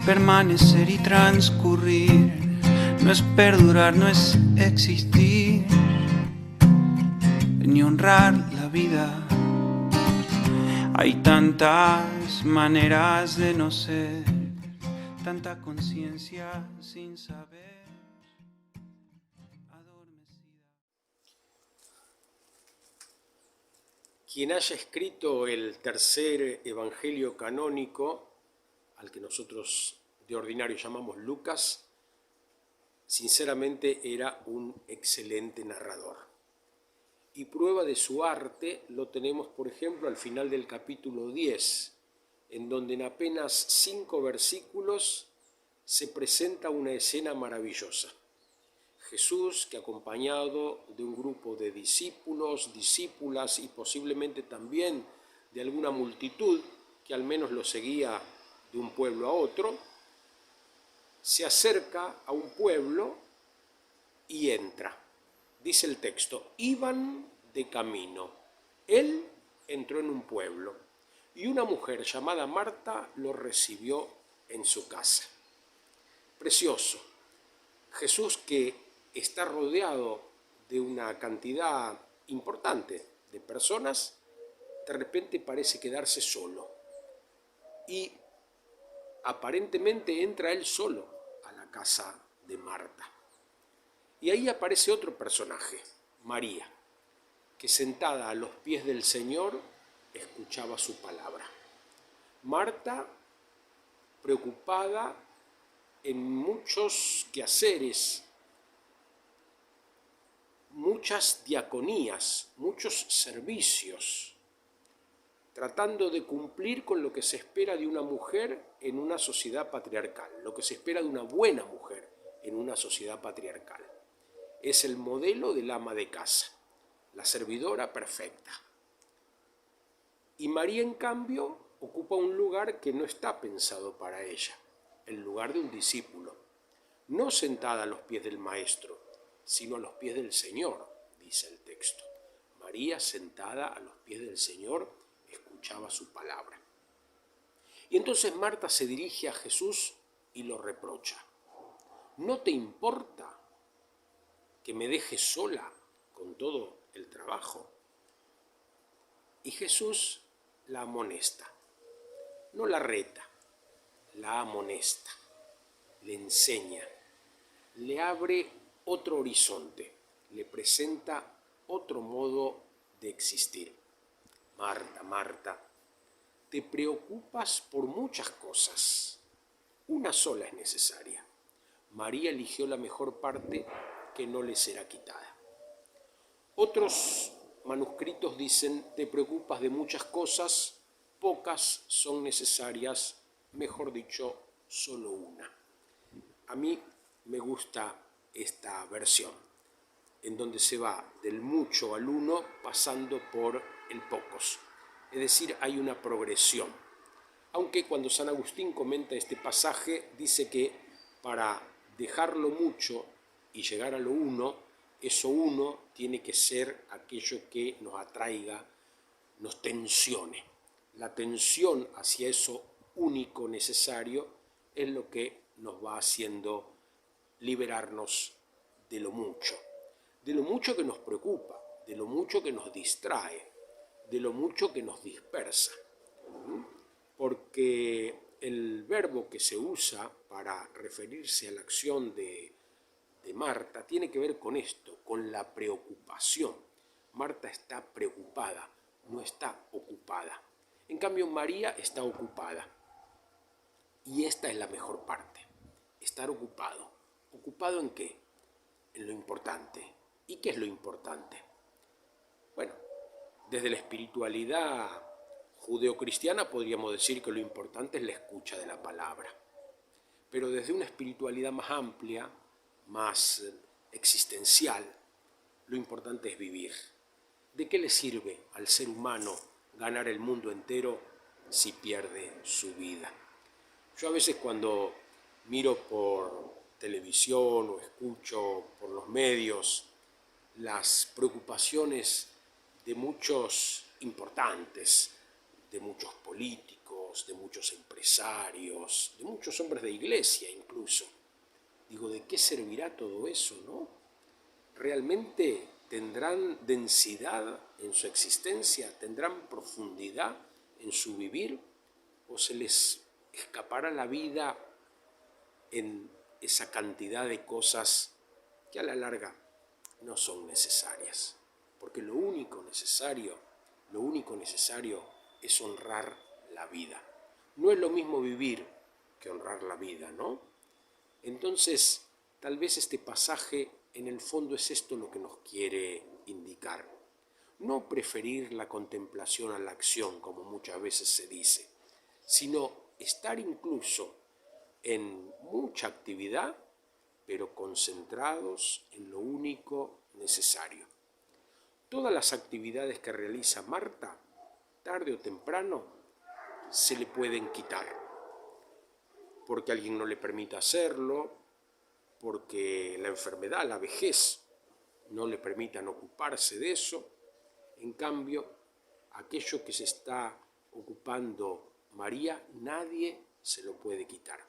permanecer y transcurrir, no es perdurar, no es existir, ni honrar la vida. Hay tantas maneras de no ser, tanta conciencia sin saber, adormecida. Quien haya escrito el tercer evangelio canónico, al que nosotros de ordinario llamamos Lucas, sinceramente era un excelente narrador. Y prueba de su arte lo tenemos, por ejemplo, al final del capítulo 10, en donde en apenas 5 versículos se presenta una escena maravillosa. Jesús, que acompañado de un grupo de discípulos, discípulas y posiblemente también de alguna multitud que al menos lo seguía de un pueblo a otro, se acerca a un pueblo y entra. Dice el texto, iban de camino. Él entró en un pueblo y una mujer llamada Marta lo recibió en su casa. Precioso. Jesús, que está rodeado de una cantidad importante de personas, de repente parece quedarse solo. Y aparentemente entra él solo a la casa de Marta. Y ahí aparece otro personaje, María, que sentada a los pies del Señor escuchaba su palabra. Marta, preocupada en muchos quehaceres, muchas diaconías, muchos servicios, tratando de cumplir con lo que se espera de una mujer en una sociedad patriarcal, lo que se espera de una buena mujer en una sociedad patriarcal. Es el modelo del ama de casa, la servidora perfecta. Y María, en cambio, ocupa un lugar que no está pensado para ella, el lugar de un discípulo, no sentada a los pies del Maestro, sino a los pies del Señor, dice el texto. María, sentada a los pies del Señor, escuchaba su palabra. Y entonces Marta se dirige a Jesús y lo reprocha. ¿No te importa que me dejes sola con todo el trabajo? Y Jesús la amonesta, no la reta, la amonesta, le enseña, le abre otro horizonte, le presenta otro modo de existir. Marta, Marta, te preocupas por muchas cosas, una sola es necesaria. María eligió la mejor parte que no le será quitada. Otros manuscritos dicen, te preocupas de muchas cosas, pocas son necesarias, mejor dicho, solo una. A mí me gusta esta versión, en donde se va del mucho al uno pasando por el pocos. Es decir, hay una progresión. Aunque cuando San Agustín comenta este pasaje, dice que para dejarlo mucho y llegar a lo uno, eso uno tiene que ser aquello que nos atraiga, nos tensione. La tensión hacia eso único necesario es lo que nos va haciendo liberarnos de lo mucho que nos preocupa, de lo mucho que nos distrae, de lo mucho que nos dispersa. Porque el verbo que se usa para referirse a la acción de Marta tiene que ver con esto, con la preocupación. Marta está preocupada, no está ocupada. En cambio, María está ocupada. Y esta es la mejor parte, estar ocupado. ¿Ocupado en qué? En lo importante. ¿Y qué es lo importante? Bueno, desde la espiritualidad judeocristiana podríamos decir que lo importante es la escucha de la palabra. Pero desde una espiritualidad más amplia, más existencial, lo importante es vivir. ¿De qué le sirve al ser humano ganar el mundo entero si pierde su vida? Yo a veces cuando miro por televisión o escucho por los medios las preocupaciones de muchos importantes, de muchos políticos, políticos, de muchos empresarios, de muchos hombres de iglesia incluso. Digo, ¿de qué servirá todo eso, no? ¿Realmente tendrán densidad en su existencia? ¿Tendrán profundidad en su vivir? ¿O se les escapará la vida en esa cantidad de cosas que a la larga no son necesarias? Porque lo único necesario es honrar la vida. No es lo mismo vivir que honrar la vida, ¿no? Entonces, tal vez este pasaje en el fondo es esto lo que nos quiere indicar. No preferir la contemplación a la acción, como muchas veces se dice, sino estar incluso en mucha actividad, pero concentrados en lo único necesario. Todas las actividades que realiza Marta, tarde o temprano, se le pueden quitar, porque alguien no le permite hacerlo, porque la enfermedad, la vejez, no le permitan ocuparse de eso. En cambio, aquello que se está ocupando María, nadie se lo puede quitar.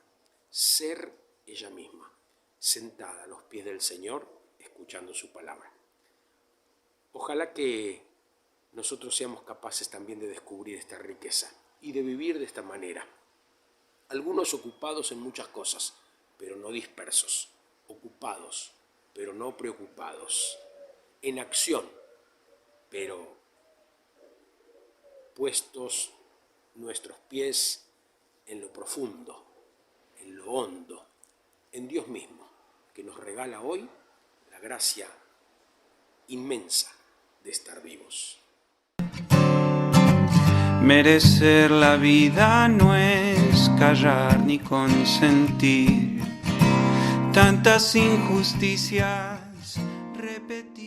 Ser ella misma, sentada a los pies del Señor, escuchando su palabra. Ojalá que nosotros seamos capaces también de descubrir esta riqueza y de vivir de esta manera. Algunos ocupados en muchas cosas, pero no dispersos. Ocupados, pero no preocupados. En acción, pero puestos nuestros pies en lo profundo, en lo hondo, en Dios mismo, que nos regala hoy la gracia inmensa de estar vivos. Merecer la vida no es callar ni consentir tantas injusticias repetidas.